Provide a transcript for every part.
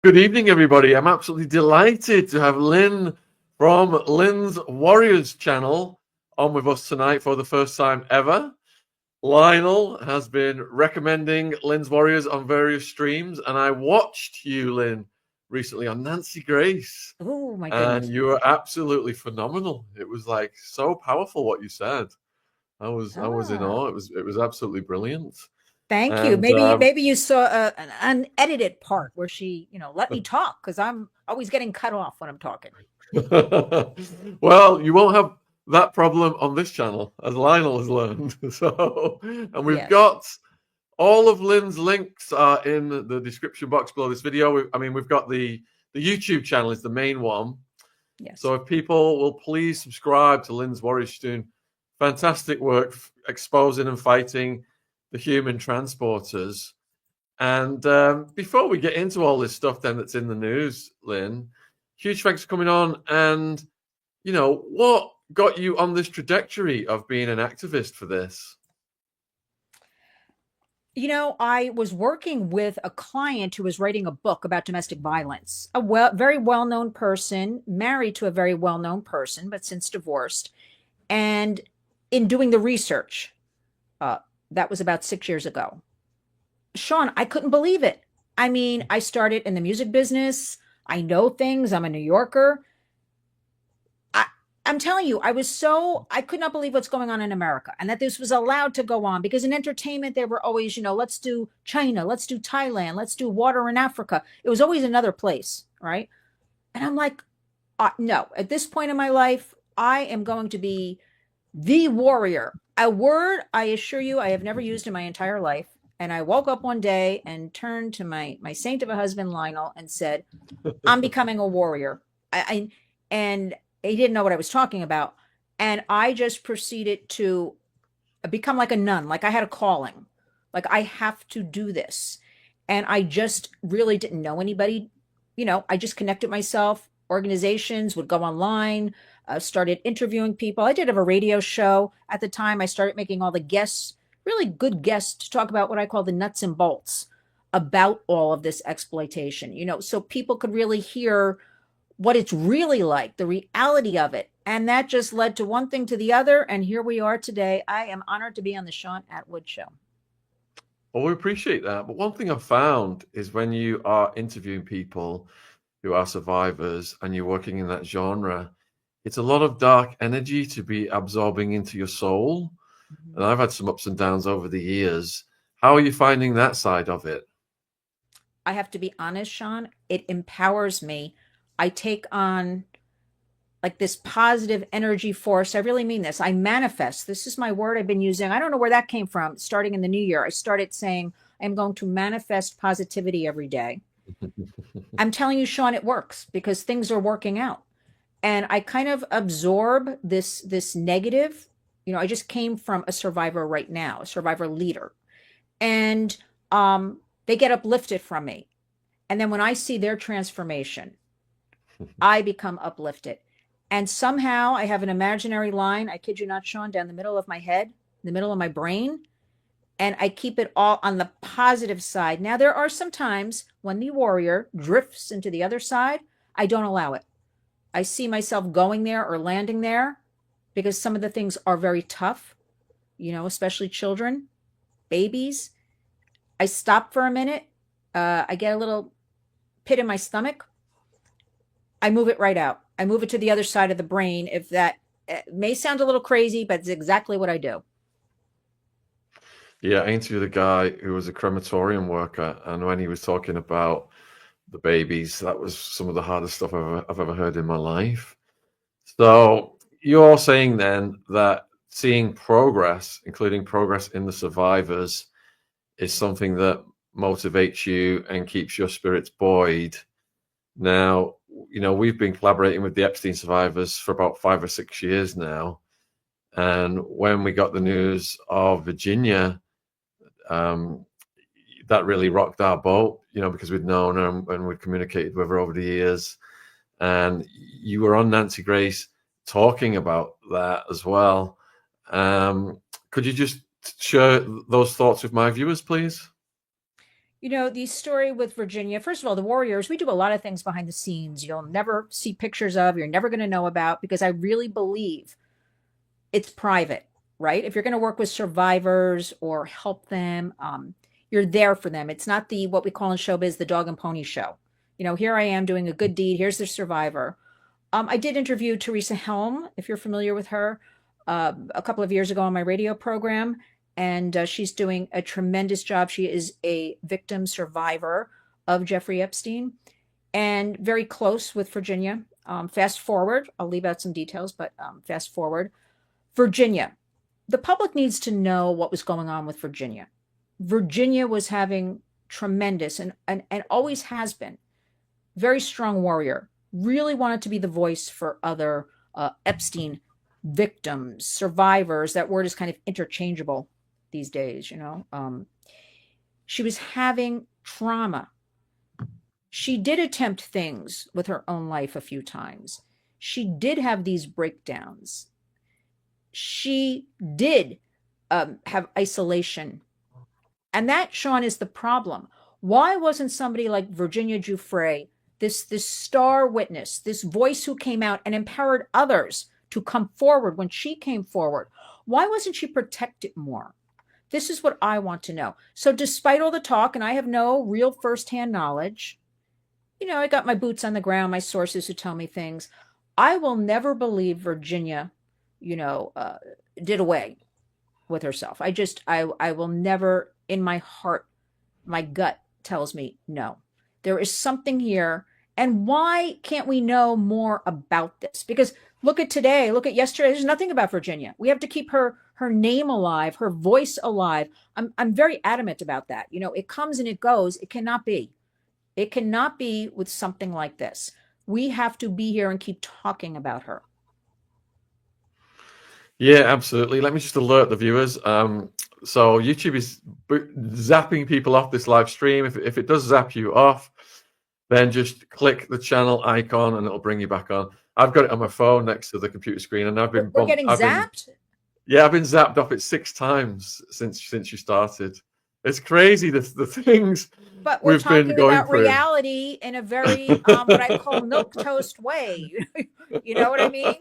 Good evening, everybody. I'm absolutely delighted to have Lynn from Lynn's Warriors channel on with us tonight for the first time ever. Lionel has been recommending Lynn's Warriors on various streams, and I watched you, Lynn, recently on Nancy Grace. Oh my And goodness. you were absolutely phenomenal. It was like so powerful what you said. I was in Ah, awe. It was absolutely brilliant. thank you. And Maybe you saw an unedited part where she, let me talk because I'm always getting cut off when I'm talking. well, you won't have that problem on this channel, as Lionel has learned. So, and we've Yes. got all of Lynn's links are in the description box below this video. We've got the YouTube channel is the main one. Yes. So if people will please subscribe to Lynn's Warriors, she's doing fantastic work exposing and fighting the human transporters. And before we get into all this stuff then that's in the news, Lynn, huge thanks for coming on. And, what got you on this trajectory of being an activist for this? I was working with a client who was writing a book about domestic violence, very well-known person, married to a very well-known person, but since divorced. And in doing the research, that was about 6 years ago. Shaun, I couldn't believe it. I mean, I started in the music business. I know things. I'm a New Yorker. I'm telling you, I could not believe what's going on in America and that this was allowed to go on because in entertainment, they were always, let's do China, let's do Thailand, let's do water in Africa. It was always another place, right? And I'm like, no, at this point in my life, I am going to be the warrior. A word I assure you I have never used in my entire life. And I woke up one day and turned to my saint of a husband, Lionel, and said, I'm becoming a warrior. And he didn't know what I was talking about. And I just proceeded to become like a nun, like I had a calling, like I have to do this. And I just really didn't know anybody. I just connected myself. Organizations would go online, started interviewing people. I did have a radio show at the time. I started making all the guests, really good guests, to talk about what I call the nuts and bolts about all of this exploitation, so people could really hear what it's really like, the reality of it. And that just led to one thing to the other. And here we are today. I am honored to be on the Shaun Attwood Show. Well, we appreciate that. But one thing I've found is when you are interviewing people who are survivors and you're working in that genre, it's a lot of dark energy to be absorbing into your soul. Mm-hmm. And I've had some ups and downs over the years. How are you finding that side of it? I have to be honest, Shaun, it empowers me. I take on like this positive energy force. I really mean this. I manifest. This is my word I've been using. I don't know where that came from. Starting in the new year, I started saying, I'm going to manifest positivity every day. I'm telling you, Shaun, it works because things are working out. And I kind of absorb this negative. I just came from a survivor right now, a survivor leader. And they get uplifted from me. And then when I see their transformation, I become uplifted. And somehow I have an imaginary line, I kid you not, Shaun, down the middle of my head, the middle of my brain. And I keep it all on the positive side. Now, there are some times when the warrior drifts into the other side. I don't allow it. I see myself going there or landing there because some of the things are very tough, especially children, babies. I stop for a minute. I get a little pit in my stomach. I move it right out. I move it to the other side of the brain. If that may sound a little crazy, but it's exactly what I do. Yeah, I interviewed a guy who was a crematorium worker, and when he was talking about the babies, that was some of the hardest stuff I've ever heard in my life. So you're saying then that seeing progress, including progress in the survivors, is something that motivates you and keeps your spirits buoyed. Now, we've been collaborating with the Epstein survivors for about 5 or 6 years now. And when we got the news of Virginia, that really rocked our boat, because we'd known her and we'd communicated with her over the years. And you were on Nancy Grace talking about that as well. Could you just share those thoughts with my viewers, please? The story with Virginia, first of all, the Warriors, we do a lot of things behind the scenes you'll never see pictures of, you're never going to know about, because I really believe it's private, right? If you're going to work with survivors or help them, you're there for them. It's not the what we call in showbiz the dog and pony show. Here I am doing a good deed. Here's the survivor. I did interview Teresa Helm, if you're familiar with her, a couple of years ago on my radio program, and she's doing a tremendous job. She is a victim survivor of Jeffrey Epstein and very close with Virginia. Fast forward, I'll leave out some details, but fast forward. Virginia, the public needs to know what was going on with Virginia. Virginia was having tremendous and always has been very strong warrior, really wanted to be the voice for other Epstein victims, survivors. That word is kind of interchangeable these days, she was having trauma. She did attempt things with her own life a few times. She did have these breakdowns. She did have isolation. And that, Shaun, is the problem. Why wasn't somebody like Virginia Giuffre, this star witness, this voice who came out and empowered others to come forward when she came forward? Why wasn't she protected more? This is what I want to know. So despite all the talk, and I have no real firsthand knowledge, I got my boots on the ground, my sources who tell me things. I will never believe Virginia, did away with herself. I will never, in my heart, my gut tells me no. There is something here. And why can't we know more about this? Because look at today, look at yesterday. There's nothing about Virginia. We have to keep her name alive, her voice alive. I'm very adamant about that. It comes and it goes. It cannot be. It cannot be with something like this. We have to be here and keep talking about her. Yeah, absolutely. Let me just alert the viewers. So YouTube is zapping people off this live stream. If it does zap you off, then just click the channel icon and it'll bring you back on. I've got it on my phone next to the computer screen, and I've been We're getting zapped? I've been zapped off it 6 times since you started. It's crazy the things but we're talking about through. Reality in a very what I call milquetoast way. You know what I mean?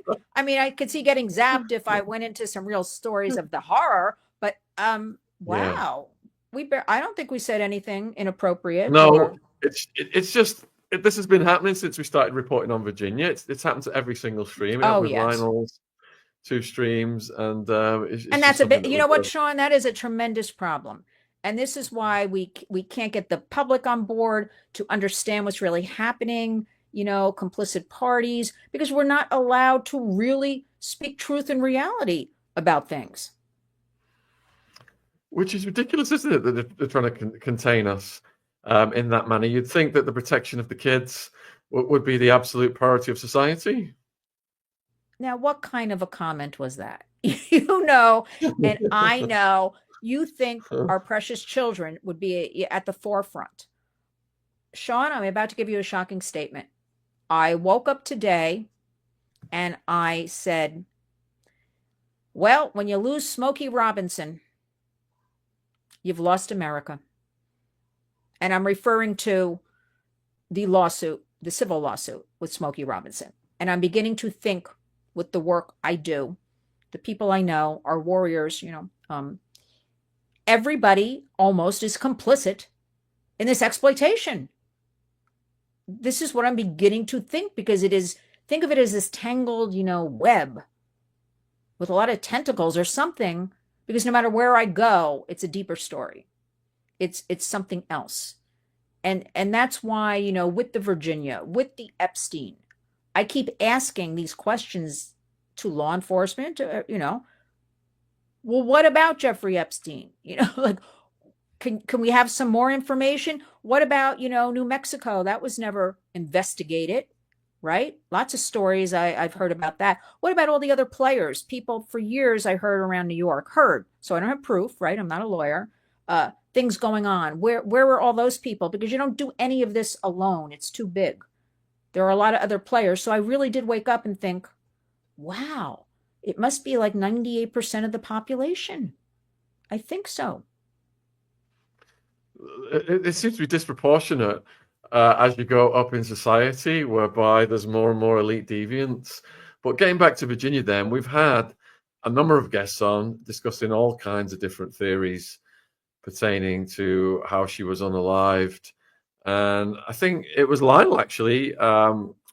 I could see getting zapped if I went into some real stories of the horror, but wow. Yeah. I don't think we said anything inappropriate. No, it's just this has been happening since we started reporting on Virginia. It's happened to every single stream. With yes. Lionel's 2 streams, and that's a bit. You know what, Shaun? That is a tremendous problem. And this is why we can't get the public on board to understand what's really happening, complicit parties, because we're not allowed to really speak truth and reality about things. Which is ridiculous, isn't it, that they're trying to contain us in that manner? You'd think that the protection of the kids would be the absolute priority of society. Now, what kind of a comment was that? And I know, you think our precious children would be at the forefront. Shaun, I'm about to give you a shocking statement. I woke up today and I said, well, when you lose Smokey Robinson, you've lost America. And I'm referring to the lawsuit, the civil lawsuit with Smokey Robinson. And I'm beginning to think with the work I do, the people I know, our warriors, everybody almost is complicit in this exploitation. This is what I'm beginning to think, because think of it as this tangled, web with a lot of tentacles or something, because no matter where I go, it's a deeper story. It's something else. And that's why, with the Virginia, with the Epstein, I keep asking these questions to law enforcement, well, what about Jeffrey Epstein? Can we have some more information? What about, New Mexico? That was never investigated, right? Lots of stories I've heard about that. What about all the other players? People for years I heard around New York, so I don't have proof, right? I'm not a lawyer. Things going on. Where were all those people? Because you don't do any of this alone. It's too big. There are a lot of other players. So I really did wake up and think, wow, it must be like 98% of the population. I think so. it seems to be disproportionate as you go up in society, whereby there's more and more elite deviants. But getting back to Virginia, then we've had a number of guests on discussing all kinds of different theories pertaining to how she was unalived, and I think it was Lionel actually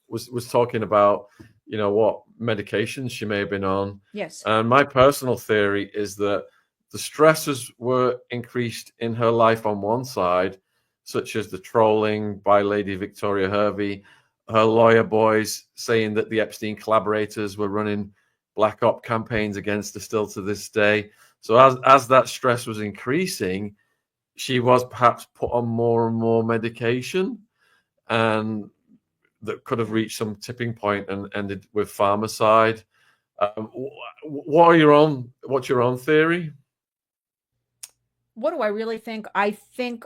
was talking about what medications she may have been on. Yes. And my personal theory is that the stresses were increased in her life on one side, such as the trolling by Lady Victoria Hervey, her lawyer boys saying that the Epstein collaborators were running black op campaigns against her still to this day. So as that stress was increasing, she was perhaps put on more and more medication, and that could have reached some tipping point and ended with pharmacide. What's your own theory? What do I really think? I think,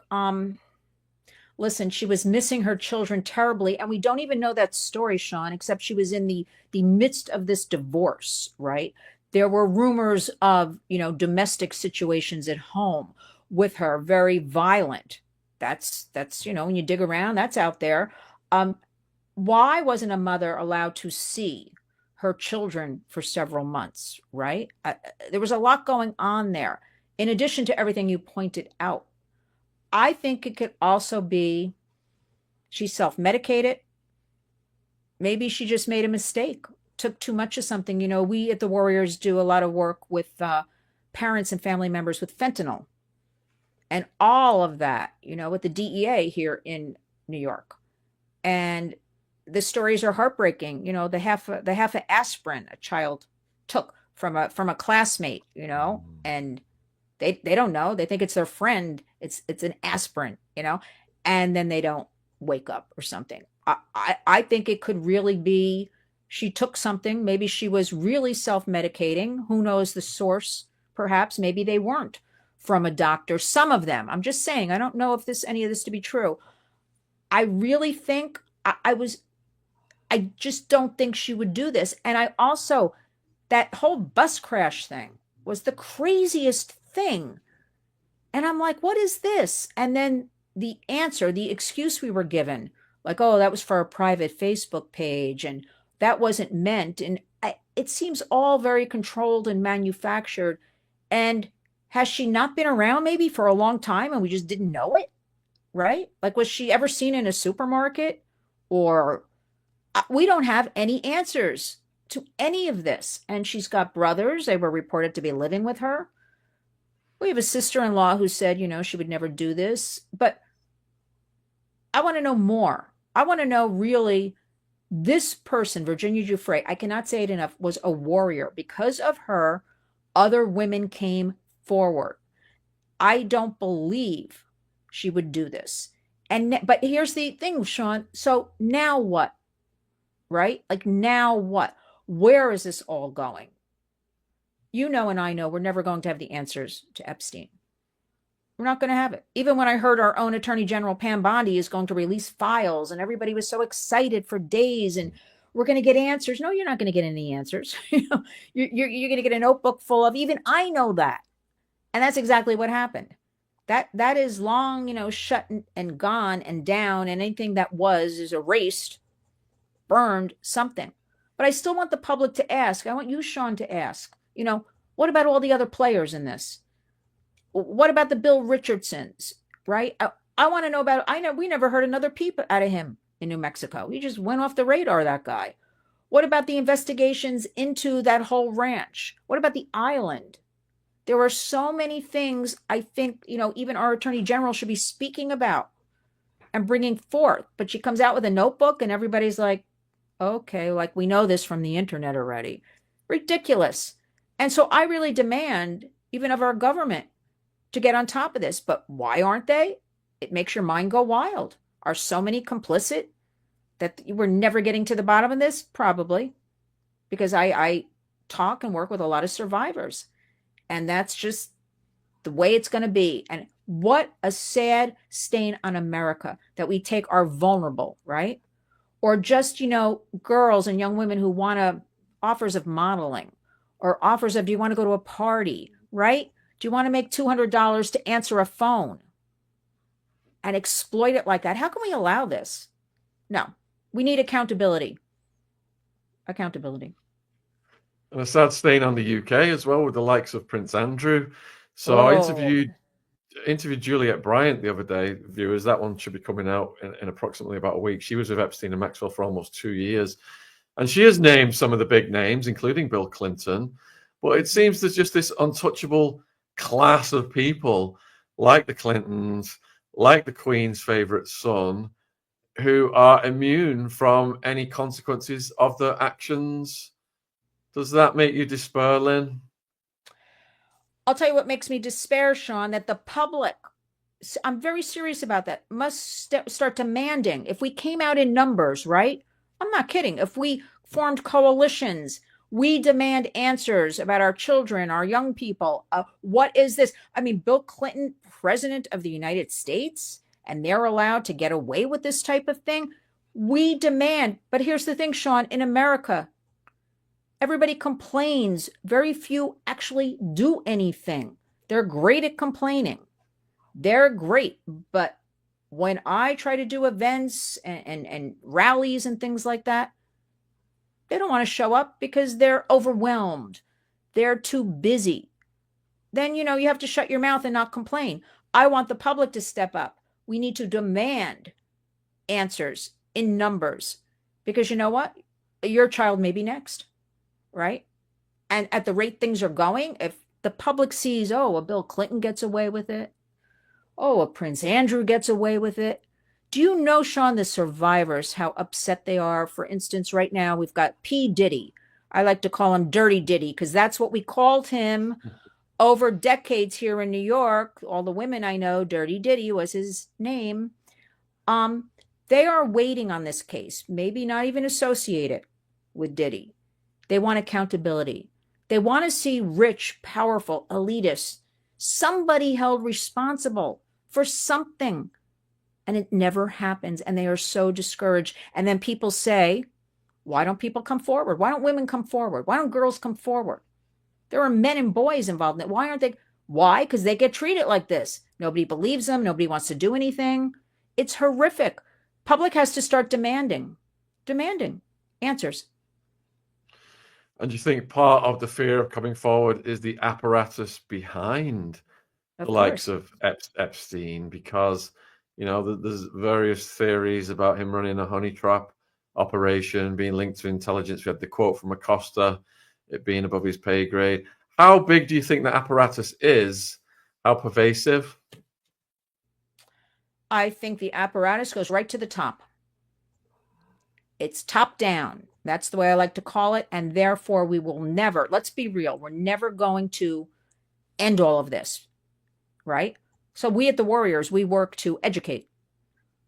listen, she was missing her children terribly, and we don't even know that story, Shaun, except she was in the midst of this divorce, right? There were rumors of, domestic situations at home with her, very violent. That's when you dig around, that's out there. Why wasn't a mother allowed to see her children for several months, right? There was a lot going on there. In addition to everything you pointed out, I think it could also be she self-medicated. Maybe she just made a mistake, took too much of something. We at the Warriors do a lot of work with parents and family members with fentanyl and all of that, with the DEA here in New York. And the stories are heartbreaking. The half of aspirin a child took from a classmate, and they don't know. They think it's their friend. It's an aspirin, and then they don't wake up or something. I think it could really be she took something. Maybe she was really self-medicating. Who knows the source? Perhaps maybe they weren't from a doctor. Some of them. I'm just saying. I don't know if any of this to be true. I really think I just don't think she would do this. And I also, that whole bus crash thing was the craziest thing. And I'm like, what is this? And then the answer, the excuse we were given, like, oh, that was for a private Facebook page and that wasn't meant. And it seems all very controlled and manufactured. And has she not been around maybe for a long time and we just didn't know it? Right? Like, was she ever seen in a supermarket? Or we don't have any answers to any of this. And she's got brothers. They were reported to be living with her. We have a sister-in-law who said, she would never do this. But I want to know more. I want to know really this person, Virginia Giuffre, I cannot say it enough, was a warrior. Because of her, other women came forward. I don't believe she would do this. But here's the thing, Shaun. So now what? Right? Like, now what? Where is this all going? And I know we're never going to have the answers to Epstein. We're not going to have it. Even when I heard our own Attorney General Pam Bondi is going to release files and everybody was so excited for days and we're going to get answers. No, you're not going to get any answers. You're going to get a notebook full of, even I know that. And that's exactly what happened. That is long, shut and gone and down, and anything that is erased, burned, something. But I still want the public to ask. I want you, Shaun, to ask, what about all the other players in this? What about the Bill Richardsons, right? I want to know about, we never heard another peep out of him in New Mexico. He just went off the radar, that guy. What about the investigations into that whole ranch? What about the island? There are so many things I think, even our Attorney General should be speaking about and bringing forth. But she comes out with a notebook and everybody's like, okay, like we know this from the internet already. Ridiculous. And so I really demand, even of our government, to get on top of this. But why aren't they? It makes your mind go wild. Are so many complicit that we're never getting to the bottom of this? Probably. Because I talk and work with a lot of survivors. And that's just the way it's going to be. And what a sad stain on America that we take our vulnerable, right? Or just, girls and young women who want offers of modeling or offers of, do you want to go to a party, right? Do you want to make $200 to answer a phone? and exploit it like that. How can we allow this? No, we need accountability. Accountability. And a sad stain on the UK as well, with the likes of Prince Andrew. So I Oh, interviewed Juliet Bryant the other day, viewers. That one should be coming out in approximately about a week. She was with Epstein and Maxwell for almost 2 years. And she has named some of the big names, including Bill Clinton. But it seems there's just this untouchable class of people like the Clintons, like the Queen's favorite son, who are immune from any consequences of their actions. Does that make you despair, Lynn? I'll tell you what makes me despair, Shaun, that the public, I'm very serious about that, must start demanding. If we came out in numbers, right? I'm not kidding. If we formed coalitions, we demand answers about our children, our young people. What is this? I mean, Bill Clinton, president of the United States, and they're allowed to get away with this type of thing. We demand. But here's the thing, Shaun, in America, everybody complains. Very few actually do anything. They're great at complaining. They're great. But when I try to do events and rallies and things like that, they don't want to show up because they're overwhelmed. They're too busy. Then, you have to shut your mouth and not complain. I want the public to step up. We need to demand answers in numbers because you know what? Your child may be next, right? And at the rate things are going, if the public sees, oh, a Bill Clinton gets away with it, oh, a Prince Andrew gets away with it. Do you know, Shaun, the survivors, how upset they are? For instance, right now we've got P. Diddy. I like to call him Dirty Diddy because that's what we called him over decades here in New York. All the women I know, Dirty Diddy was his name. They are waiting on this case, maybe not even associated with Diddy. They want accountability. They want to see rich, powerful, elitists, somebody held responsible for something. And it never happens. And they are so discouraged. And then people say, why don't people come forward? Why don't women come forward? Why don't girls come forward? There are men and boys involved in it. Why aren't they? Why? Because they get treated like this. Nobody believes them. Nobody wants to do anything. It's horrific. Public has to start demanding answers. And do you think part of the fear of coming forward is the apparatus behind Of the likes course. of Epstein? Because, there's various theories about him running a honey trap operation, being linked to intelligence. We had the quote from Acosta, it being above his pay grade. How big do you think the apparatus is? How pervasive? I think the apparatus goes right to the top. It's top down. That's the way I like to call it. And therefore, we will never, let's be real, we're never going to end all of this, right? So we at the Warriors, we work to educate.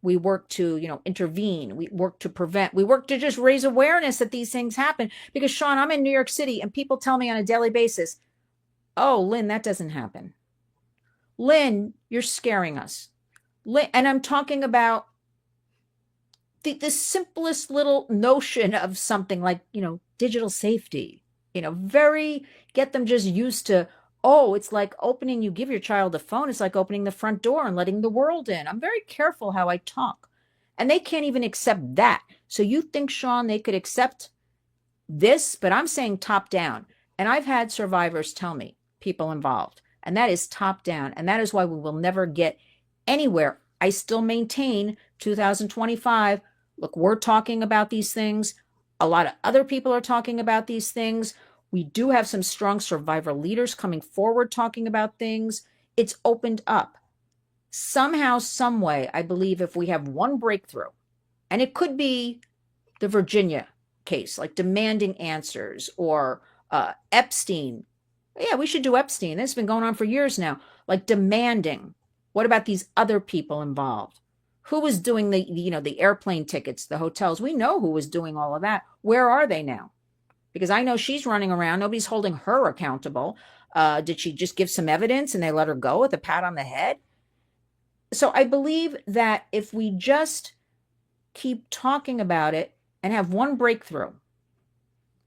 We work to, intervene. We work to prevent. We work to just raise awareness that these things happen. Because, Shaun, I'm in New York City and people tell me on a daily basis, oh, Lynn, that doesn't happen. Lynn, you're scaring us. Lynn, and I'm talking about the simplest little notion of something like, digital safety, get them just used to, oh, it's like you give your child a phone. It's like opening the front door and letting the world in. I'm very careful how I talk. And they can't even accept that. So you think, Shaun, they could accept this? But I'm saying top down. And I've had survivors tell me, people involved, and that is top down. And that is why we will never get anywhere. I still maintain 2025. Look, we're talking about these things. A lot of other people are talking about these things. We do have some strong survivor leaders coming forward talking about things. It's opened up. Somehow, some way, I believe if we have one breakthrough, and it could be the Virginia case, like demanding answers, or Epstein. Yeah, we should do Epstein. This has been going on for years now. Like demanding. What about these other people involved? Who was doing the airplane tickets, the hotels? We know who was doing all of that. Where are they now? Because I know she's running around. Nobody's holding her accountable. Did she just give some evidence and they let her go with a pat on the head? So I believe that if we just keep talking about it and have one breakthrough,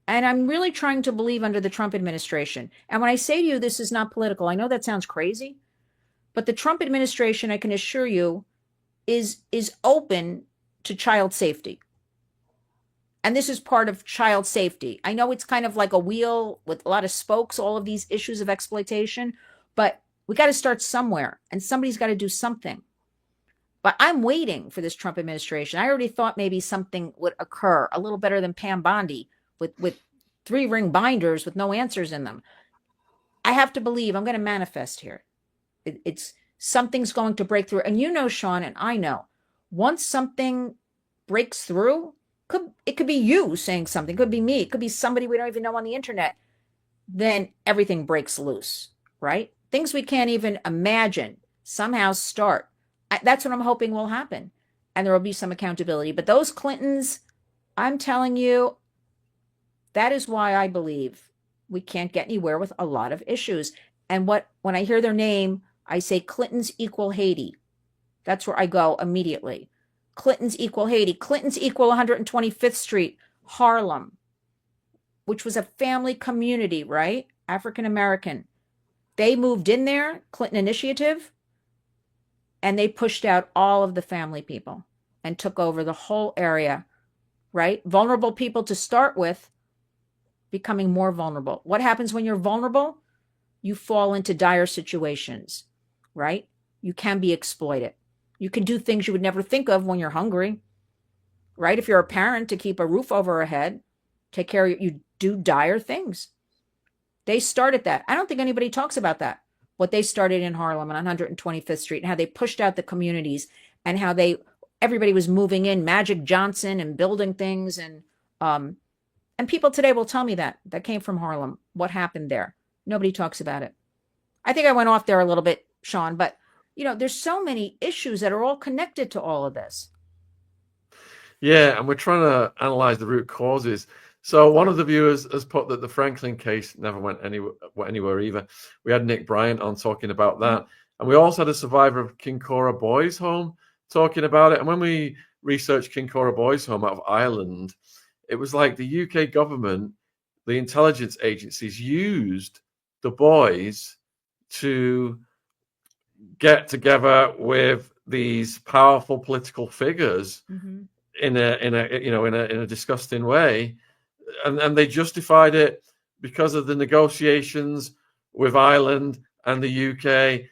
and I'm really trying to believe under the Trump administration. And when I say to you, this is not political, I know that sounds crazy, but the Trump administration, I can assure you, is open to child safety. And this is part of child safety. I know it's kind of like a wheel with a lot of spokes, all of these issues of exploitation, but we got to start somewhere and somebody's got to do something. But I'm waiting for this Trump administration. I already thought maybe something would occur a little better than Pam Bondi with 3-ring binders with no answers in them. I have to believe, I'm going to manifest here. It's something's going to break through. And you know, Shaun, and I know, once something breaks through, it could be you saying something, it could be me, it could be somebody we don't even know on the internet, then everything breaks loose, right? Things we can't even imagine somehow start. That's what I'm hoping will happen. And there will be some accountability. But those Clintons, I'm telling you, that is why I believe we can't get anywhere with a lot of issues. And when I hear their name, I say Clintons equal Haiti. That's where I go immediately. Clintons equal Haiti. Clintons equal 125th Street, Harlem, which was a family community, right? African American. They moved in there, Clinton Initiative, and they pushed out all of the family people and took over the whole area, right? Vulnerable people to start with, becoming more vulnerable. What happens when you're vulnerable? You fall into dire situations, right? You can be exploited. You can do things you would never think of when you're hungry, right? If you're a parent, to keep a roof over our head, take care of you, do dire things. They started that. I don't think anybody talks about that. What they started in Harlem on 125th Street and how they pushed out the communities and how everybody was moving in, Magic Johnson and building things. And people today will tell me that came from Harlem. What happened there? Nobody talks about it. I think I went off there a little bit, Shaun, but there's so many issues that are all connected to all of this. Yeah, and we're trying to analyze the root causes. So one of the viewers has put that the Franklin case never went anywhere either. We had Nick Bryant on talking about that. And we also had a survivor of Kincora Boys Home talking about it. And when we researched Kincora Boys Home out of Ireland, it was like the UK government, the intelligence agencies used the boys to get together with these powerful political figures in a disgusting way, and they justified it because of the negotiations with Ireland and the UK,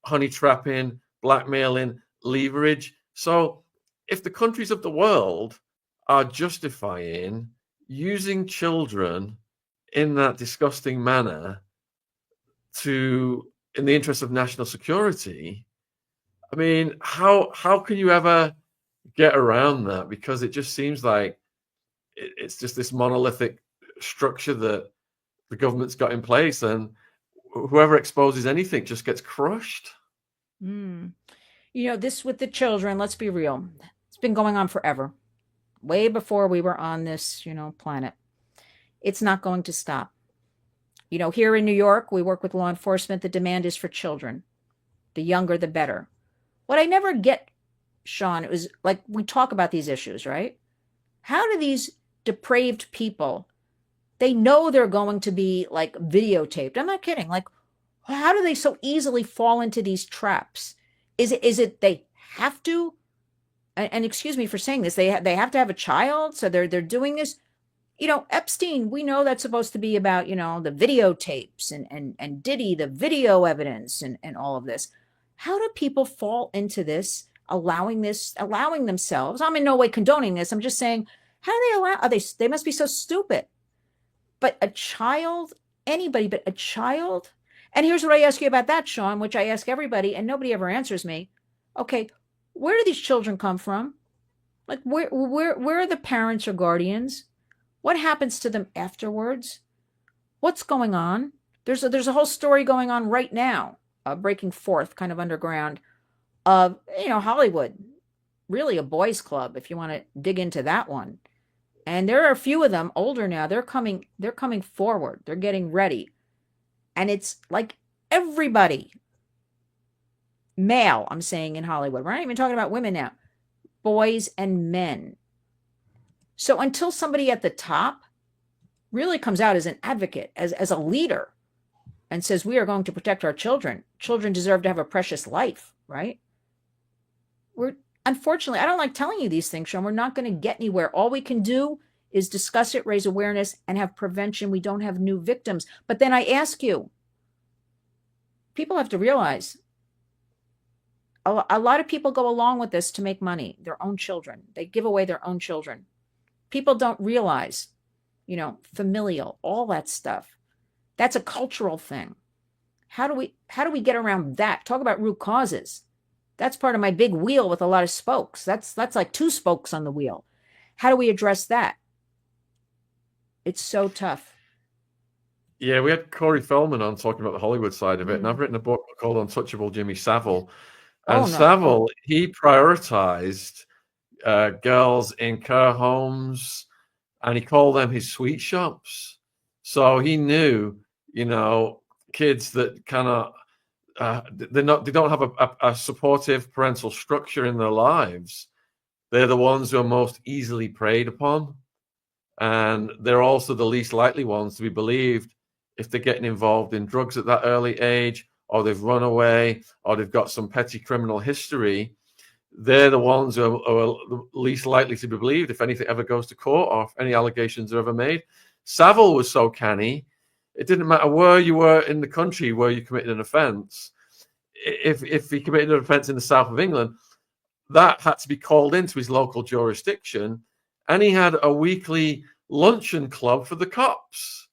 honey trapping, blackmailing, leverage. So if the countries of the world are justifying using children in that disgusting manner in the interest of national security, I mean, how can you ever get around that? Because it just seems like it's just this monolithic structure that the government's got in place, and whoever exposes anything just gets crushed. This with the children, let's be real. It's been going on forever. Way before we were on this, planet. It's not going to stop. Here in New York, we work with law enforcement. The demand is for children. The younger, the better. What I never get, Shaun, it was like we talk about these issues, right? How do these depraved people, they know they're going to be like videotaped? I'm not kidding. Like, how do they so easily fall into these traps? Is it they have to? And excuse me for saying this, they have to have a child, so they're doing this. Epstein, we know that's supposed to be about, the videotapes and Diddy, the video evidence and all of this. How do people fall into this, allowing themselves? I'm in no way condoning this. I'm just saying, how do they must be so stupid. But a child, anybody but a child. And here's what I ask you about that, Shaun, which I ask everybody and nobody ever answers me. Okay, where do these children come from? Like, where are the parents or guardians? What happens to them afterwards? What's going on? There's a whole story going on right now, breaking forth, kind of underground, of Hollywood, really a boys' club, if you want to dig into that one. And there are a few of them older now. They're coming forward. They're getting ready, and it's like everybody, male, I'm saying, in Hollywood. We're not even talking about women now, boys and men. So until somebody at the top really comes out as an advocate, as a leader, and says, we are going to protect our children. Children deserve to have a precious life, right? unfortunately, I don't like telling you these things, Sean. We're not going to get anywhere. All we can do is discuss it, raise awareness, and have prevention. We don't have new victims. But then I ask you, people have to realize a lot of people go along with this to make money, their own children. They give away their own children. People don't realize, familial, all that stuff. That's a cultural thing. How do we get around that? Talk about root causes. That's part of my big wheel with a lot of spokes. That's like 2 spokes on the wheel. How do we address that? It's so tough. Yeah, we had Corey Feldman on talking about the Hollywood side of it, and I've written a book called Untouchable Jimmy Savile. And Savile, he prioritized girls in care homes, and he called them his sweet shops. So he knew, kids that kind of they don't have a supportive parental structure in their lives. They're the ones who are most easily preyed upon, and they're also the least likely ones to be believed if they're getting involved in drugs at that early age, or they've run away, or they've got some petty criminal history. They're the ones who are the least likely to be believed if anything ever goes to court or if any allegations are ever made. Savile was so canny, it didn't matter where you were in the country where you committed an offence. If he committed an offence in the south of England, that had to be called into his local jurisdiction, and he had a weekly luncheon club for the cops.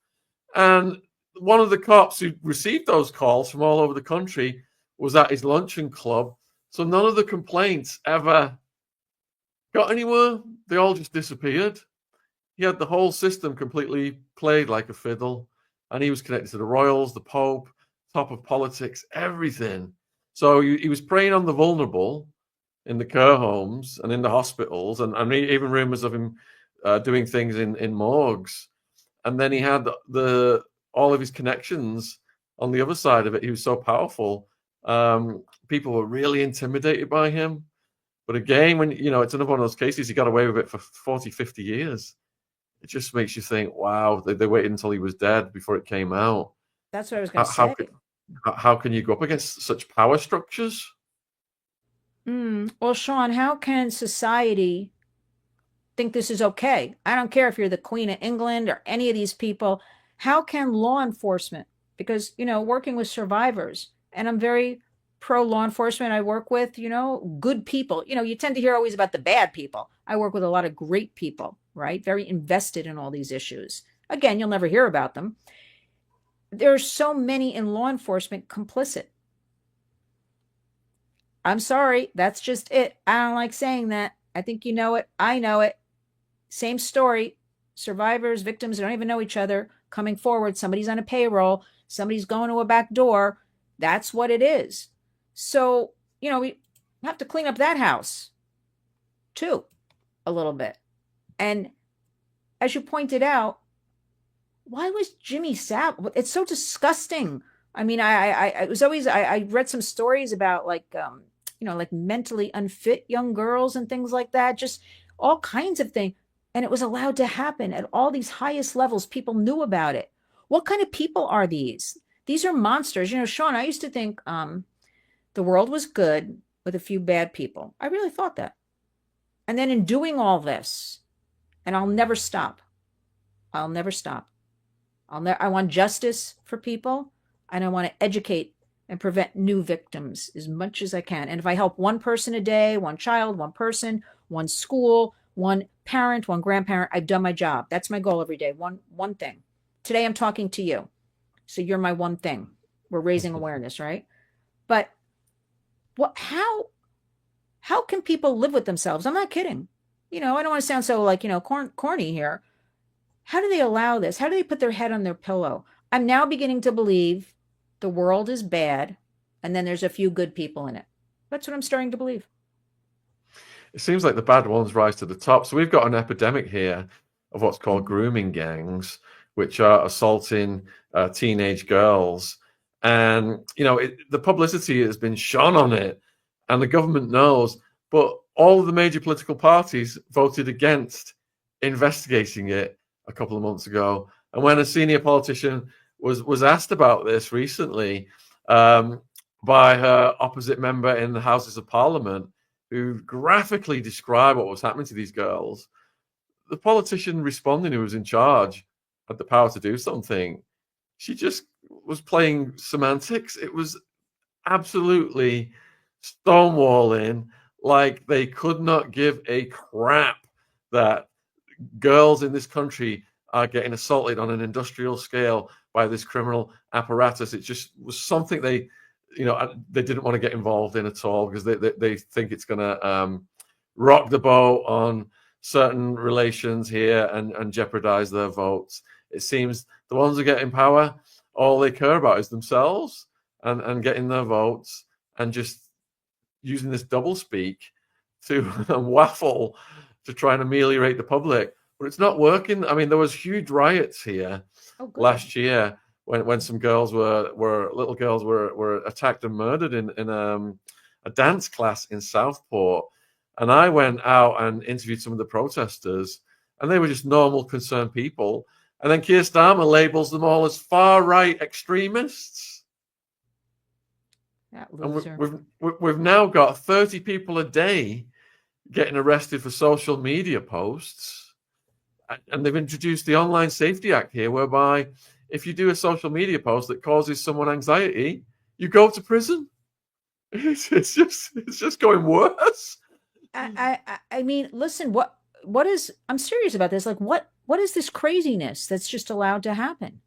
And one of the cops who received those calls from all over the country was at his luncheon club. So none of the complaints ever got anywhere. They all just disappeared. He had the whole system completely played like a fiddle, and he was connected to the royals, the Pope, top of politics, everything. So he was preying on the vulnerable in the care homes and in the hospitals, and even rumors of him doing things in morgues. And then he had all of his connections on the other side of it. He was so powerful. People were really intimidated by him. But again, when it's another one of those cases, he got away with it for 40, 50 years. It just makes you think, wow, they waited until he was dead before it came out. That's what I was going to say. How can you go up against such power structures? Well, Shaun, how can society think this is okay? I don't care if you're the Queen of England or any of these people. How can law enforcement, because, working with survivors, and I'm very pro law enforcement. I work with, good people. You tend to hear always about the bad people. I work with a lot of great people, right? Very invested in all these issues. Again, you'll never hear about them. There are so many in law enforcement complicit. I'm sorry. That's just it. I don't like saying that. I think you know it. I know it. Same story. Survivors, victims, they don't even know each other. Coming forward, somebody's on a payroll. Somebody's going to a back door. That's what it is. So, we have to clean up that house too, a little bit. And as you pointed out, why was Jimmy Savile? It's so disgusting. I mean, I was always, I read some stories about like mentally unfit young girls and things like that, just all kinds of things. And it was allowed to happen at all these highest levels. People knew about it. What kind of people are these? These are monsters. Shaun, I used to think the world was good with a few bad people. I really thought that. And then in doing all this, and I'll never stop. I'll never stop. I want justice for people, and I want to educate and prevent new victims as much as I can. And if I help one person a day, one child, one person, one school, one parent, one grandparent, I've done my job. That's my goal every day. One thing. Today I'm talking to you. So you're my one thing. We're raising awareness, right? But how can people live with themselves? I'm not kidding. I don't want to sound so like, corny here. How do they allow this? How do they put their head on their pillow? I'm now beginning to believe the world is bad, and then there's a few good people in it. That's what I'm starting to believe. It seems like the bad ones rise to the top. So we've got an epidemic here of what's called grooming gangs, which are assaulting teenage girls. And, the publicity has been shone on it, and the government knows, but all of the major political parties voted against investigating it a couple of months ago. And when a senior politician was asked about this recently by her opposite member in the Houses of Parliament, who graphically described what was happening to these girls. The politician responding who was in charge had the power to do something. She just was playing semantics. It was absolutely stonewalling, like they could not give a crap that girls in this country are getting assaulted on an industrial scale by this criminal apparatus. It just was something they, they didn't want to get involved in at all, because they think it's going to rock the boat on certain relations here and jeopardize their votes. It seems the ones who get in power, all they care about is themselves and getting their votes, and just using this doublespeak to waffle to try and ameliorate the public. But it's not working. I mean, there was huge riots here last year when some girls little girls were attacked and murdered in a dance class in Southport. And I went out and interviewed some of the protesters, and they were just normal, concerned people. And then Keir Starmer labels them all as far-right extremists. That loser. And we've now got 30 people a day getting arrested for social media posts. And they've introduced the Online Safety Act here, whereby if you do a social media post that causes someone anxiety, you go to prison. It's just going worse. I mean, listen, what is, I'm serious about this. Like, what is this craziness that's just allowed to happen?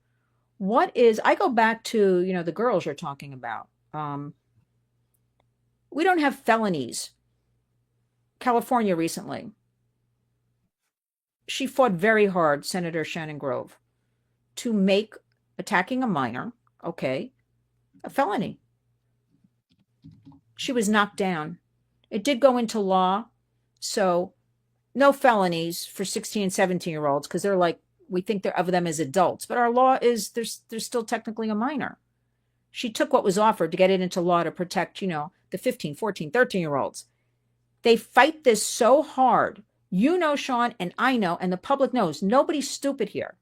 I go back to, the girls you're talking about. We don't have felonies. California recently, she fought very hard, Senator Shannon Grove, to make attacking a minor, a felony. She was knocked down. It did go into law, so no felonies for 16 and 17-year-olds, because they're like, we think of them as adults, but our law is they're still technically a minor. She took what was offered to get it into law to protect, the 15, 14, 13-year-olds. They fight this so hard. Shaun, and I know, and the public knows, nobody's stupid here.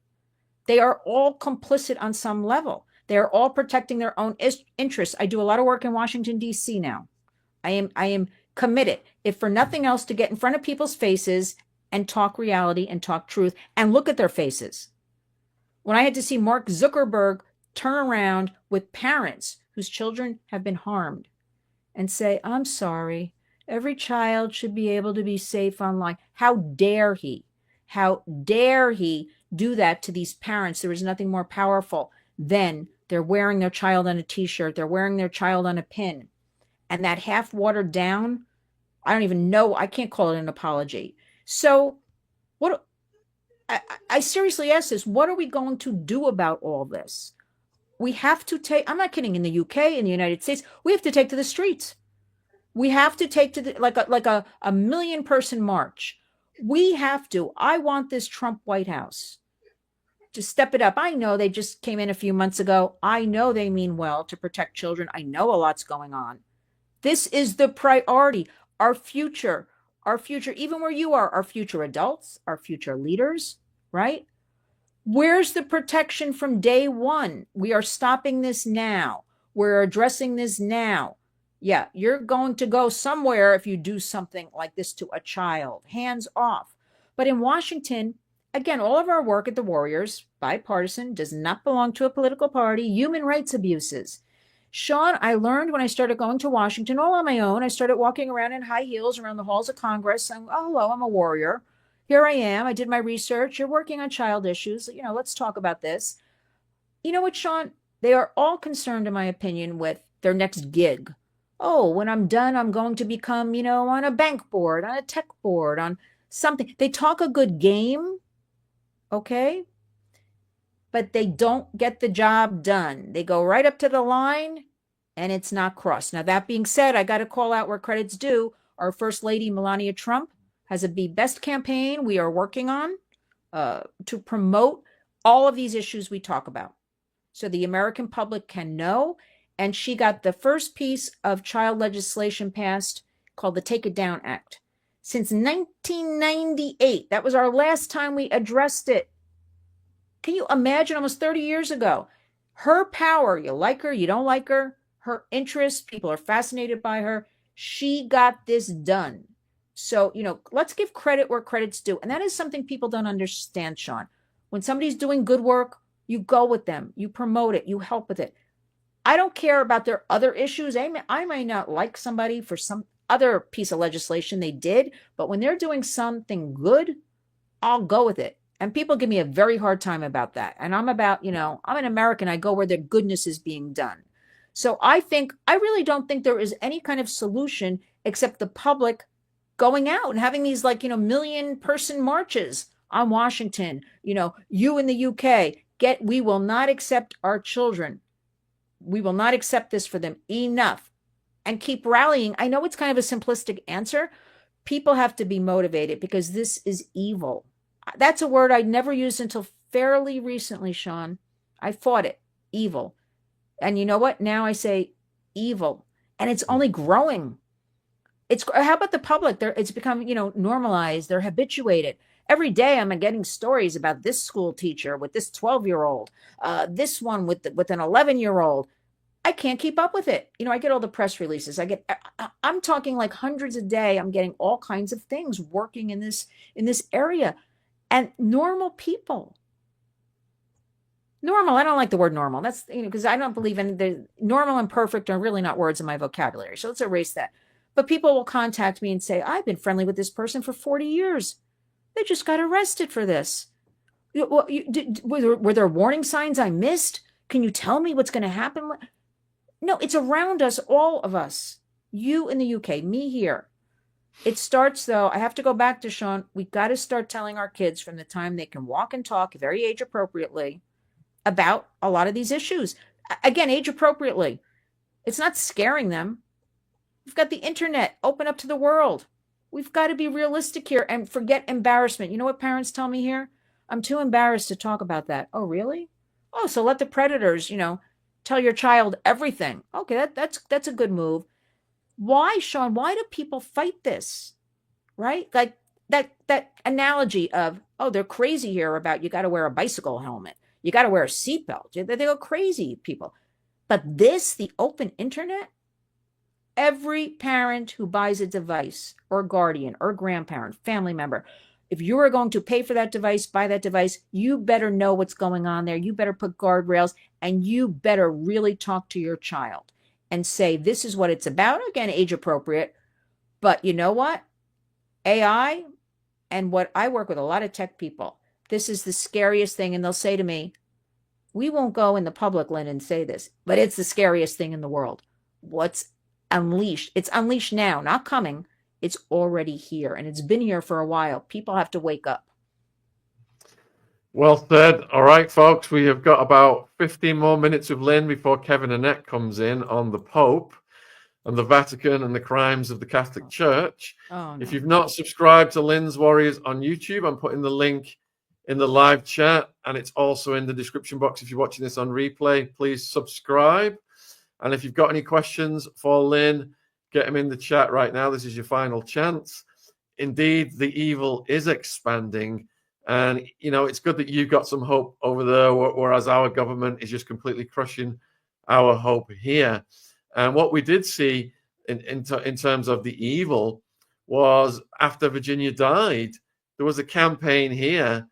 They are all complicit on some level. They are all protecting their own interests. I do a lot of work in Washington, D.C. now. I am committed, if for nothing else, to get in front of people's faces and talk reality and talk truth and look at their faces. When I had to see Mark Zuckerberg turn around with parents whose children have been harmed and say, I'm sorry, every child should be able to be safe online. How dare he? How dare he do that to these parents? There is nothing more powerful than they're wearing their child on a t-shirt. They're wearing their child on a pin. And that half watered down, I don't even know. I can't call it an apology. So what I seriously ask this, what are we going to do about all this? We have to take, I'm not kidding, in the UK, in the United States, we have to take to the streets. We have to take to like a 1 million person march. We have to. I want this Trump White House to step it up. I know they just came in a few months ago. I know they mean well to protect children. I know a lot's going on. This is the priority. Our future, even where you are, our future adults, our future leaders, right? Where's the protection from day one? We are stopping this now. We're addressing this now. Yeah, you're going to go somewhere if you do something like this to a child. Hands off. But in Washington, again, all of our work at the Warriors, bipartisan, does not belong to a political party. Human rights abuses. Shaun, I learned when I started going to Washington all on my own. I started walking around in high heels around the halls of Congress. Oh, hello, I'm a warrior. Here I am. I did my research. You're working on child issues. Let's talk about this. You know what, Shaun? They are all concerned, in my opinion, with their next gig. Oh, when I'm done, I'm going to become, on a bank board, on a tech board, on something. They talk a good game, okay? But they don't get the job done. They go right up to the line, and it's not crossed. Now, that being said, I got to call out where credit's due. Our First Lady, Melania Trump, has a Be Best campaign we are working on to promote all of these issues we talk about, so the American public can know. And she got the first piece of child legislation passed called the Take It Down Act. Since 1998, that was our last time we addressed it. Can you imagine, almost 30 years ago? Her power, you like her, you don't like her, her interests, people are fascinated by her. She got this done. So, let's give credit where credit's due. And that is something people don't understand, Shaun. When somebody's doing good work, you go with them, you promote it, you help with it. I don't care about their other issues. I may not like somebody for some other piece of legislation they did, but when they're doing something good, I'll go with it. And people give me a very hard time about that. And I'm an American. I go where the goodness is being done. So I really don't think there is any kind of solution except the public going out and having these million person marches on Washington. You in the UK, we will not accept our children. We will not accept this for them. Enough. And keep rallying. I know it's kind of a simplistic answer. People have to be motivated because this is evil. That's a word I'd never used until fairly recently, Shaun. I fought it. Evil. And you know what? Now I say evil. And it's only growing. How about the public? It's become, normalized. They're habituated. Every day I'm getting stories about this school teacher with this 12-year-old, this one with an 11-year-old. I can't keep up with it. I get all the press releases. I'm talking like hundreds a day. I'm getting all kinds of things working in this area. And normal people. Normal. I don't like the word normal. That's, because I don't believe in the normal and perfect are really not words in my vocabulary. So let's erase that. But people will contact me and say, I've been friendly with this person for 40 years. They just got arrested for this. Were there warning signs I missed? Can you tell me what's going to happen? No, it's around us, all of us. You in the UK, me here. It starts, though, I have to go back to Shaun. We got to start telling our kids from the time they can walk and talk very age appropriately about a lot of these issues. Again, age appropriately. It's not scaring them. We've got the internet open up to the world. We've got to be realistic here and forget embarrassment. You know what parents tell me here? I'm too embarrassed to talk about that. Oh, really? Oh, so let the predators, tell your child everything. Okay, that's a good move. Why, Shaun? Why do people fight this? Right? Like that analogy of, oh, they're crazy here about you got to wear a bicycle helmet. You got to wear a seatbelt. They go crazy, people. But the open internet, every parent who buys a device or guardian or grandparent, family member, if you are going to pay for that device, buy that device, you better know what's going on there. You better put guardrails and you better really talk to your child and say, this is what it's about. Again, age appropriate. But you know what? AI and what I work with a lot of tech people, this is the scariest thing. And they'll say to me, we won't go in the public, Lynn, and say this, but it's the scariest thing in the world. What's unleashed? It's unleashed now, not coming. It's already here, and it's been here for a while. People have to wake up. Well said. All right, folks, we have got about 15 more minutes with Lynn before Kevin Annette comes in on the Pope and the Vatican and the crimes of the Catholic Church. Oh, no. If you've not subscribed to Lynn's Warriors on YouTube, I'm putting the link in the live chat, and it's also in the description box. If you're watching this on replay, please subscribe. And if you've got any questions for Lynn, get them in the chat right now. This is your final chance. Indeed, the evil is expanding. And, it's good that you've got some hope over there, whereas our government is just completely crushing our hope here. And what we did see in terms of the evil was after Virginia died, there was a campaign here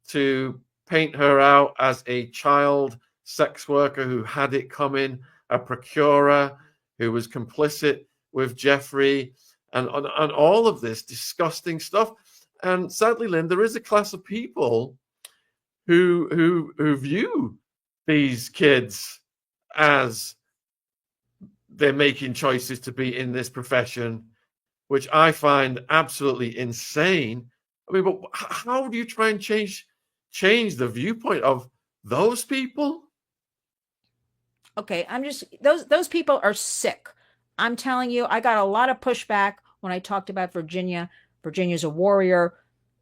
to paint her out as a child sex worker who had it coming, a procurer who was complicit with Giuffre, and all of this disgusting stuff. And sadly, Lynn, there is a class of people who view these kids as they're making choices to be in this profession, which I find absolutely insane. I mean, but how do you try and change the viewpoint of those people? Okay, those people are sick. I'm telling you, I got a lot of pushback when I talked about Virginia. Virginia's a warrior,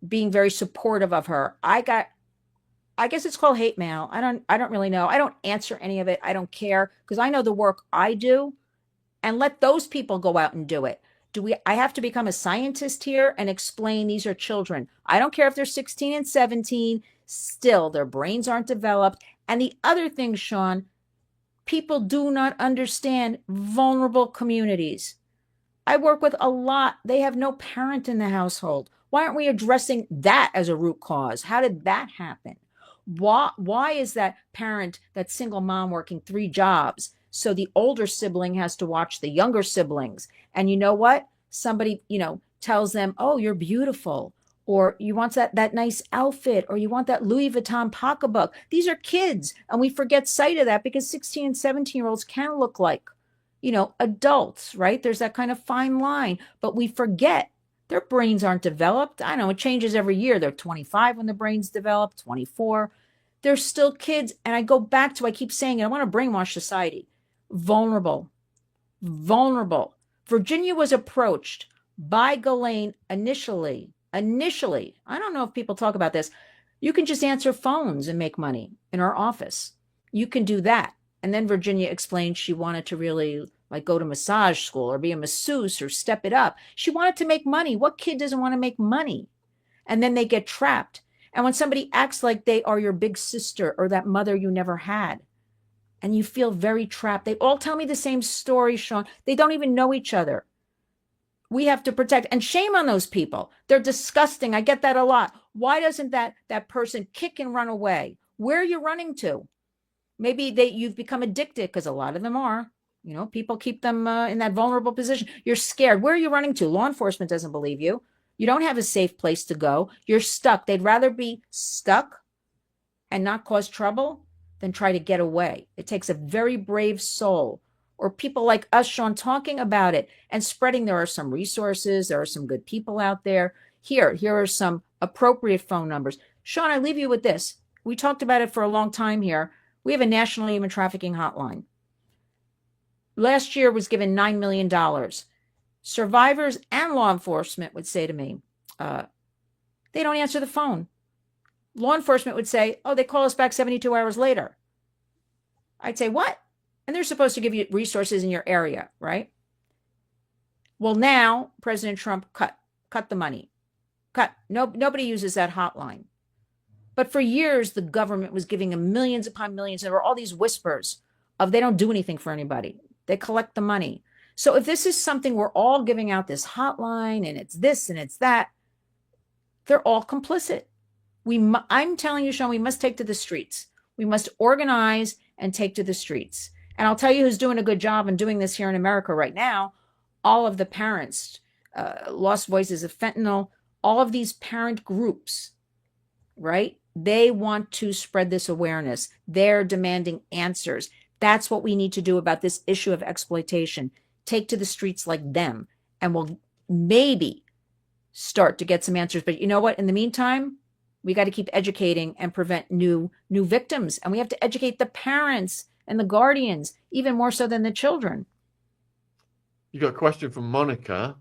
being very supportive of her. I guess it's called hate mail. I don't really know. I don't answer any of it. I don't care because I know the work I do, and let those people go out and do it. I have to become a scientist here and explain these are children. I don't care if they're 16 and 17, still their brains aren't developed. And the other thing, Shaun, people do not understand vulnerable communities. I work with a lot. They have no parent in the household. Why aren't we addressing that as a root cause? How did that happen? Why is that parent, that single mom working 3 jobs? So the older sibling has to watch the younger siblings. And you know what? Somebody, tells them, "Oh, you're beautiful," or "You want that nice outfit," or "You want that Louis Vuitton pocketbook." These are kids, and we forget sight of that because 16 and 17-year-olds can look like, adults, right? There's that kind of fine line, but we forget their brains aren't developed. I know it changes every year. They're 25 when the brain's developed, 24. They're still kids. And I go back to, I keep saying it, I want to brainwash society. Vulnerable. Vulnerable. Virginia was approached by Ghislaine initially. I don't know if people talk about this. You can just answer phones and make money in our office. You can do that. And then Virginia explained she wanted to really go to massage school or be a masseuse or step it up. She wanted to make money. What kid doesn't want to make money? And then they get trapped. And when somebody acts like they are your big sister or that mother you never had, and you feel very trapped, they all tell me the same story, Shaun. They don't even know each other. We have to protect, and shame on those people. They're disgusting. I get that a lot. Why doesn't that person kick and run away? Where are you running to? Maybe you've become addicted, because a lot of them are. People keep them in that vulnerable position. You're scared. Where are you running to? Law enforcement doesn't believe you. You don't have a safe place to go. You're stuck. They'd rather be stuck and not cause trouble than try to get away. It takes a very brave soul, or people like us, Shaun, talking about it and spreading. There are some resources. There are some good people out there. Here are some appropriate phone numbers. Shaun, I leave you with this. We talked about it for a long time here. We have a national human trafficking hotline. Last year was given $9 million. Survivors and law enforcement would say to me, they don't answer the phone. Law enforcement would say, "Oh, they call us back 72 hours later." I'd say, "What?" And they're supposed to give you resources in your area, right? Well, now President Trump cut the money. Nobody uses that hotline. But for years, the government was giving them millions upon millions. There were all these whispers of they don't do anything for anybody. They collect the money. So if this is something we're all giving out, this hotline, and it's this and it's that, they're all complicit. I'm telling you, Shaun, we must take to the streets. We must organize and take to the streets. And I'll tell you who's doing a good job in doing this here in America right now. All of the parents, Lost Voices of Fentanyl, all of these parent groups, right? They want to spread this awareness. They're demanding answers. That's what we need to do about this issue of exploitation. Take to the streets like them, and we'll maybe start to get some answers. But you know what? In the meantime, we got to keep educating and prevent new victims. And we have to educate the parents and the guardians, even more so than the children. You got a question from Monica.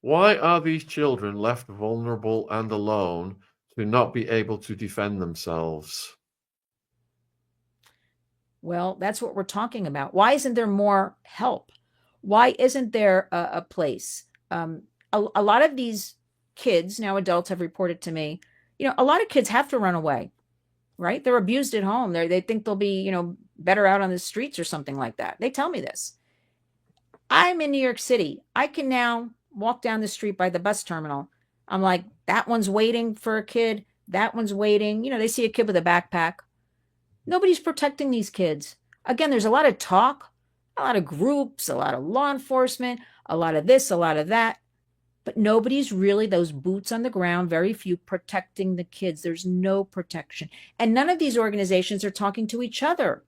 Why are these children left vulnerable and alone to not be able to defend themselves? Well, that's what we're talking about. Why isn't there more help? Why isn't there a place? A lot of these kids, now adults, have reported to me, a lot of kids have to run away, right? They're abused at home. They think they'll be, better out on the streets or something like that. They tell me this. I'm in New York City. I can now walk down the street by the bus terminal. I'm like, that one's waiting for a kid. That one's waiting. They see a kid with a backpack. Nobody's protecting these kids. Again, there's a lot of talk, a lot of groups, a lot of law enforcement, a lot of this, a lot of that. But nobody's really, those boots on the ground, very few, protecting the kids. There's no protection. And none of these organizations are talking to each other.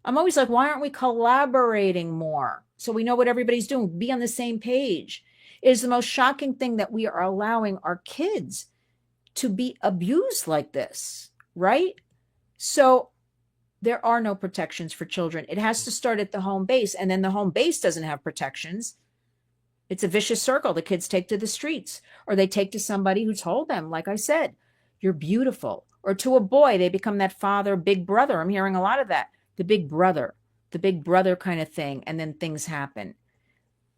I'm always like, why aren't we collaborating more so we know what everybody's doing? Be on the same page. It is the most shocking thing that we are allowing our kids to be abused like this, right? So there are no protections for children. It has to start at the home base, and then the home base doesn't have protections. It's a vicious circle. The kids take to the streets, or they take to somebody who told them, like I said, "You're beautiful." Or to a boy, they become that father, big brother. I'm hearing a lot of that. The big brother kind of thing. And then things happen.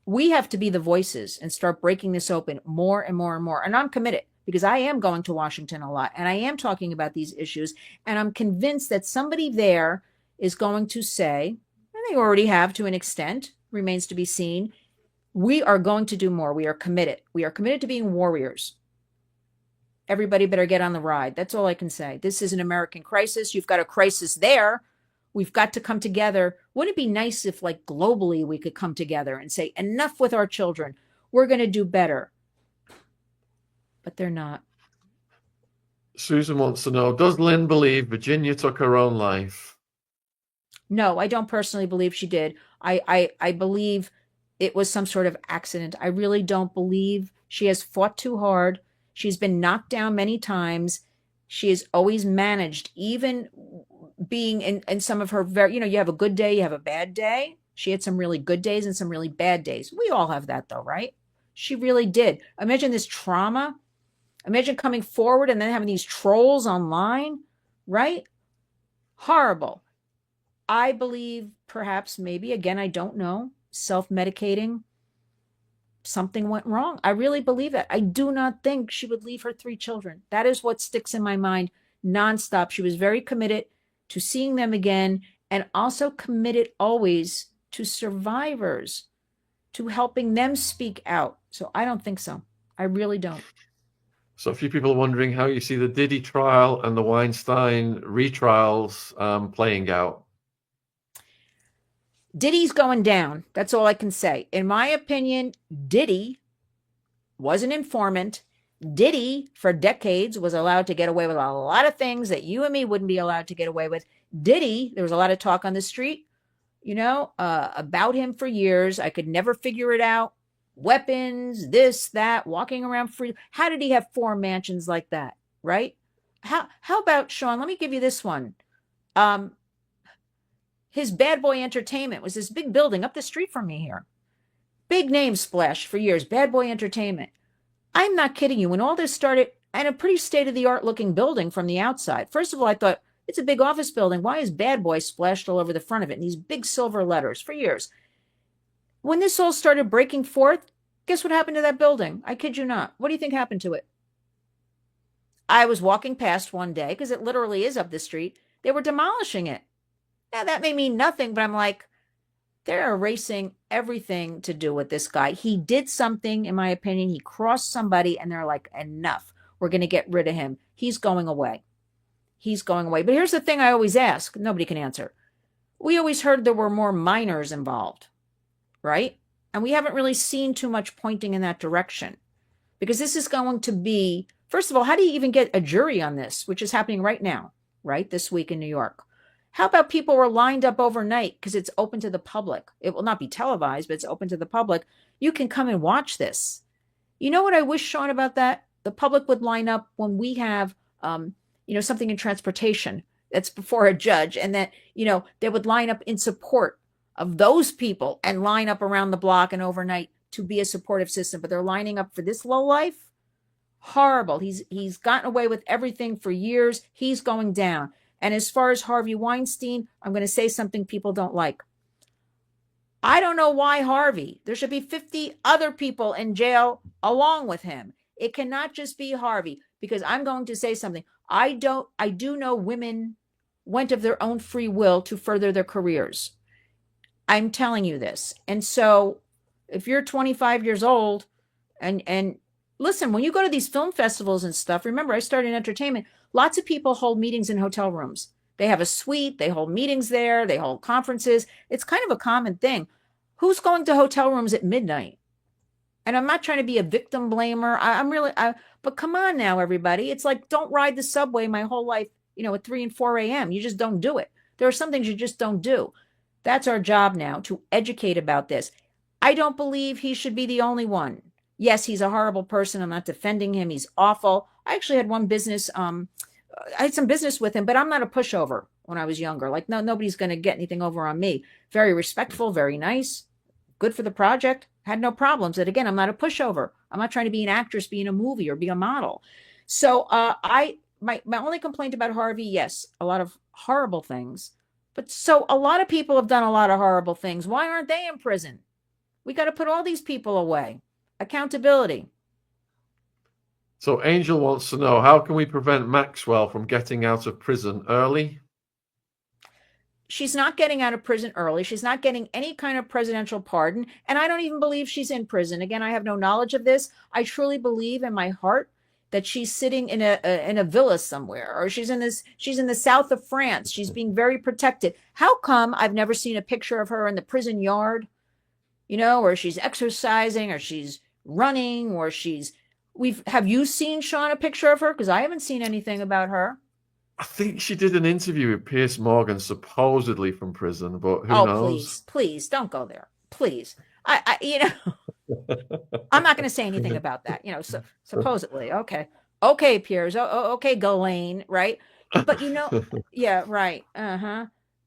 We have to be the voices and start breaking this open more and more and more. And I'm committed, because I am going to Washington a lot, and I am talking about these issues. And I'm convinced that somebody there is going to say, and they already have to an extent, remains to be seen, We are going to do more. We are committed. We are committed to being warriors. Everybody better get on the ride. That's all I can say. This is an American crisis. You've got a crisis there. We've got to come together. Wouldn't it be nice if, like, globally, we could come together and say, enough with our children. We're going to do better. But they're not. Susan wants to know, does Lynn believe Virginia took her own life? No, I don't personally believe she did. I believe it was some sort of accident. I really don't believe she has fought too hard. She's been knocked down many times. She has always managed, even being in some of her very, you have a good day, you have a bad day. She had some really good days and some really bad days. We all have that though, right? She really did. Imagine this trauma. Imagine coming forward and then having these trolls online, right? Horrible. I believe perhaps, maybe, again, I don't know, self-medicating, something went wrong. I really believe that. I do not think she would leave her 3 children. That is what sticks in my mind nonstop. She was very committed to seeing them again, and also committed always to survivors, to helping them speak out. So I don't think so. I really don't. So a few people are wondering how you see the Diddy trial and the Weinstein retrials playing out. Diddy's going down. That's all I can say. In my opinion, Diddy was an informant. Diddy, for decades, was allowed to get away with a lot of things that you and me wouldn't be allowed to get away with. Diddy, there was a lot of talk on the street, about him for years. I could never figure it out. Weapons, this, that, walking around free. How did he have 4 mansions like that, right? How about, Shaun, let me give you this one. His Bad Boy Entertainment was this big building up the street from me here. Big name splash for years, Bad Boy Entertainment. I'm not kidding you. When all this started, and a pretty state-of-the-art looking building from the outside. First of all, I thought, it's a big office building. Why is Bad Boy splashed all over the front of it in these big silver letters for years? When this all started breaking forth, guess what happened to that building? I kid you not. What do you think happened to it? I was walking past one day, because it literally is up the street. They were demolishing it. Now, that may mean nothing, but I'm like, they're erasing everything to do with this guy. He did something, in my opinion. He crossed somebody, and they're like, enough. We're going to get rid of him. He's going away. He's going away. But here's the thing I always ask. Nobody can answer. We always heard there were more minors involved, right? And we haven't really seen too much pointing in that direction. Because this is going to be, first of all, how do you even get a jury on this, which is happening right now, right? This week in New York. How about people were lined up overnight because it's open to the public? It will not be televised, but it's open to the public. You can come and watch this. You know what I wish, Shaun, about that? The public would line up when we have, something in transportation that's before a judge, and that, they would line up in support of those people and line up around the block and overnight to be a supportive system. But they're lining up for this lowlife? Horrible. He's gotten away with everything for years. He's going down. And as far as Harvey Weinstein, I'm going to say something people don't like. I don't know why Harvey. There should be 50 other people in jail along with him. It cannot just be Harvey, because I'm going to say something. I do know women went of their own free will to further their careers. I'm telling you this. And so if you're 25 years old and listen, when you go to these film festivals and stuff, remember, I started in entertainment. Lots of people hold meetings in hotel rooms. They have a suite. They hold meetings there. They hold conferences. It's kind of a common thing. Who's going to hotel rooms at midnight? And I'm not trying to be a victim blamer. But come on now, everybody. It's like, don't ride the subway my whole life, at 3 and 4 a.m. You just don't do it. There are some things you just don't do. That's our job now, to educate about this. I don't believe he should be the only one. Yes, he's a horrible person. I'm not defending him. He's awful. I actually had one business. I had some business with him, but I'm not a pushover when I was younger. Like, no, nobody's going to get anything over on me. Very respectful, very nice, good for the project. Had no problems. And again, I'm not a pushover. I'm not trying to be an actress, be in a movie, or be a model. So my only complaint about Harvey, yes, a lot of horrible things. But so a lot of people have done a lot of horrible things. Why aren't they in prison? We got to put all these people away. Accountability. So Angel wants to know, how can we prevent Maxwell from getting out of prison early? she's not getting out of prison early. She's not getting any kind of presidential pardon. And I don't even believe she's in prison. Again, I have no knowledge of this. I truly believe in my heart that she's sitting in a villa somewhere, or she's in the south of France. She's being very protected. How come I've never seen a picture of her in the prison yard, or she's exercising, or she's running, or have you seen, Shaun, a picture of her? Because I haven't seen anything about her. I think she did an interview with Piers Morgan, supposedly from prison, but who knows? Please don't go there. Please. I'm not going to say anything about that. So supposedly, okay, Piers, okay, Ghislaine, right? But yeah, right,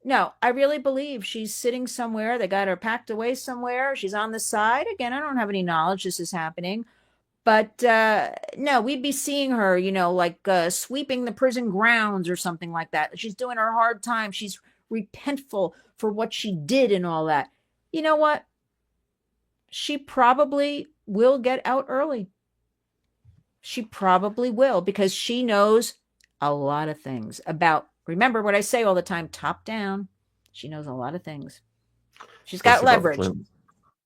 No, I really believe she's sitting somewhere. They got her packed away somewhere. She's on the side. Again, I don't have any knowledge this is happening. But no, we'd be seeing her, like sweeping the prison grounds or something like that. She's doing her hard time. She's repentful for what she did and all that. You know what? She probably will get out early. She probably will, because she knows a lot of things about, remember what I say all the time, top down. She knows a lot of things. She's got leverage.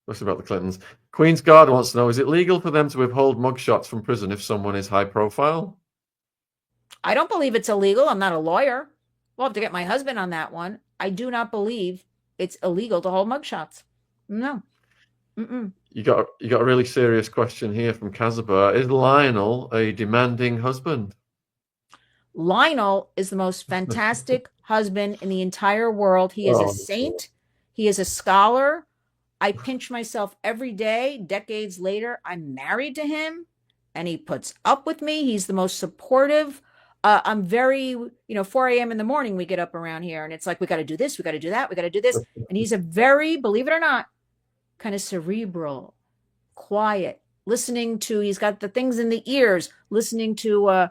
What's about the Clintons? Queen's Guard wants to know, is it legal for them to withhold mugshots from prison if someone is high profile? I don't believe it's illegal. I'm not a lawyer. We'll have to get my husband on that one. I do not believe it's illegal to hold mugshots. No. Mm-mm. You got a really serious question here from Kazaba. Is Lionel a demanding husband? Lionel is the most fantastic husband in the entire world. He is a saint. He is a scholar. I pinch myself every day. Decades later, I'm married to him, and he puts up with me. He's the most supportive. I'm very, 4 a.m. in the morning, we get up around here, and it's like, we got to do this, we got to do that, we got to do this. And he's a very, believe it or not, kind of cerebral, quiet, he's got the things in the ears, listening to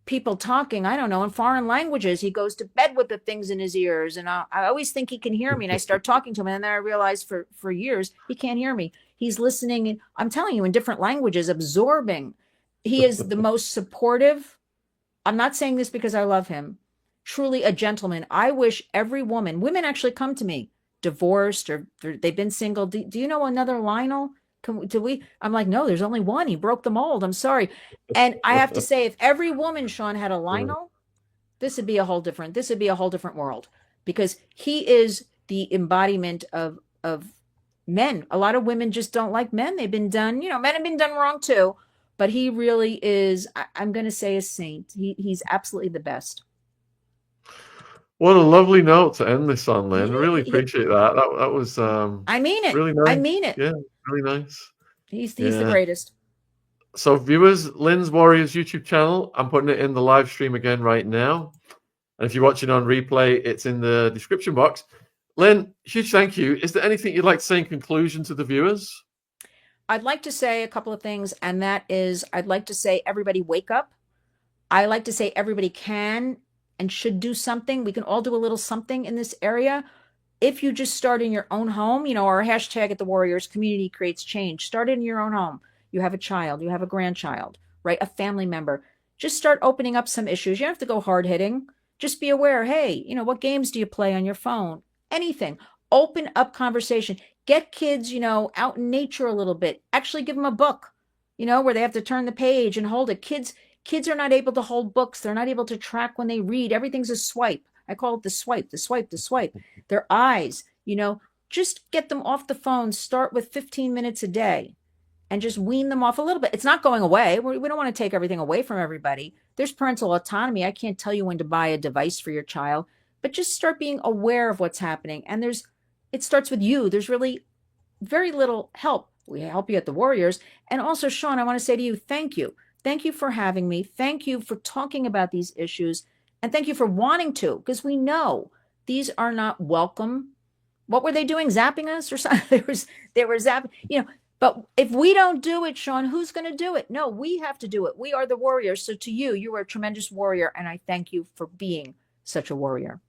people talking, I don't know, in foreign languages. He goes to bed with the things in his ears, and I always think he can hear me, and I start talking to him, and then I realize for years he can't hear me. He's listening, I'm telling you, in different languages, absorbing. He is the most supportive. I'm not saying this because I love him. Truly a gentleman. I wish every women actually come to me, divorced or they've been single. Do you know another Lionel? I'm like, no, there's only one. He broke the mold. I'm sorry. And I have to say, if every woman, Shaun, had a Lionel, this would be a whole different world, because he is the embodiment of men. A lot of women just don't like men. They've been done, men have been done wrong too, but he really is, I'm going to say, a saint. He's absolutely the best. What a lovely note to end this on, Lynn. I really appreciate that. That was I mean it. Really nice. I mean it. Yeah, really nice. He's the greatest. So viewers, Lynn's Warriors YouTube channel, I'm putting it in the live stream again right now. And if you're watching on replay, it's in the description box. Lynn, huge thank you. Is there anything you'd like to say in conclusion to the viewers? I'd like to say a couple of things, and that is, I'd like to say, everybody wake up. I like to say everybody can and should do something. We can all do a little something in this area. If you just start in your own home, our hashtag at the Warriors, community creates change. Start in your own home. You have a child, you have a grandchild, right? A family member. Just start opening up some issues. You don't have to go hard hitting. Just be aware, hey, what games do you play on your phone? Anything. Open up conversation. Get kids, out in nature a little bit. Actually give them a book, where they have to turn the page and hold it. Kids are not able to hold books. They're not able to track when they read. Everything's a swipe. I call it the swipe. Their eyes, just get them off the phone. Start with 15 minutes a day and just wean them off a little bit. It's not going away. We don't want to take everything away from everybody. There's parental autonomy. I can't tell you when to buy a device for your child, but just start being aware of what's happening. And it starts with you. There's really very little help. We help you at the Warriors. And also, Shaun, I want to say to you, thank you. Thank you for having me. Thank you for talking about these issues. And thank you for wanting to, because we know these are not welcome. What were they doing? Zapping us or something? They were zapping, but if we don't do it, Shaun, who's going to do it? No, we have to do it. We are the Warriors. So to you are a tremendous warrior. And I thank you for being such a warrior.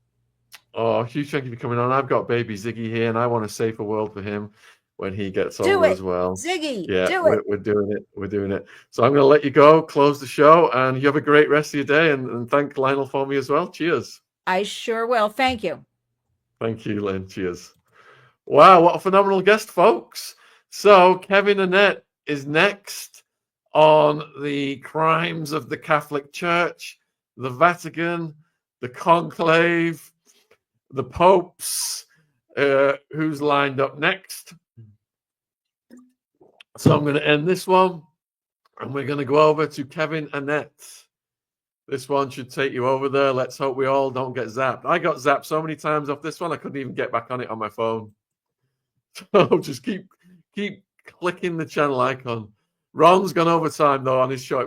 Oh, huge thank you for coming on. I've got baby Ziggy here, and I want a safer world for him when he gets older as well. Ziggy, yeah, do it. We're doing it. We're doing it. So I'm going to let you go, close the show, and you have a great rest of your day. And thank Lionel for me as well. Cheers. I sure will. Thank you. Thank you, Lynn. Cheers. Wow, what a phenomenal guest, folks. So Kevin Annett is next on the crimes of the Catholic Church, the Vatican, the conclave, the popes. Who's lined up next? So I'm going to end this one, and we're going to go over to Kevin Annett. This one should take you over there. Let's hope we all don't get zapped. I got zapped so many times off this one, I couldn't even get back on it on my phone. So just keep clicking the channel icon. Ron's gone over time, though, on his show.